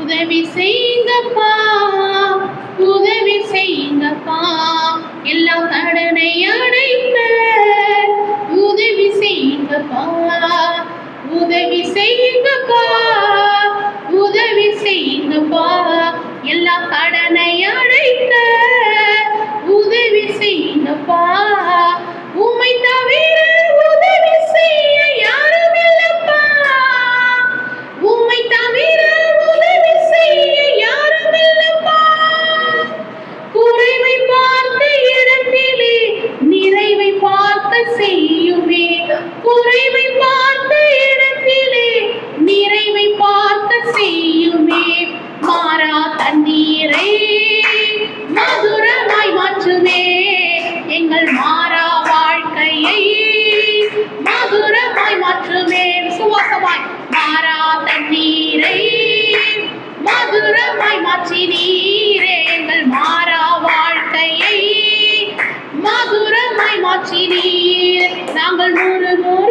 உதவி செய்யுங்கப்பா, உதவி செய்யுங்கப்பா, எல்லா கடனை அடைக்க உதவி செய்யுங்கப்பா, உதவி செய்யுங்கப்பா, உதவி செய்யுங்கப்பா, எல்லா கடனை அடைக்க உதவி செய்யுங்கப்பா. உம்மை தவிர உதவி செய்ய யாரும் இல்லப்பா, உம்மை தவிர உதவி செய்ய யாரும் இல்லப்பா. குறைவை பார்த்த இடத்திலே நிறைவை பார்க்க செய்யுமே, குறைவை பார்த்த இடத்திலே நிறைவை பார்க்க செய்யுமே. மாறா தண்ணீரை மதுரமாய் மாற்றுமே, எங்கள் மாறா வாழ்க்கையை மதுரமாய் மாற்றுமே. சுவாசமாய் மாறா தண்ணீரை மதுரமாய் மாற்றினீரே, எங்கள் மாறா வாழ்க்கையை மதுரமாய் மாற்றினீர். நாங்கள் 100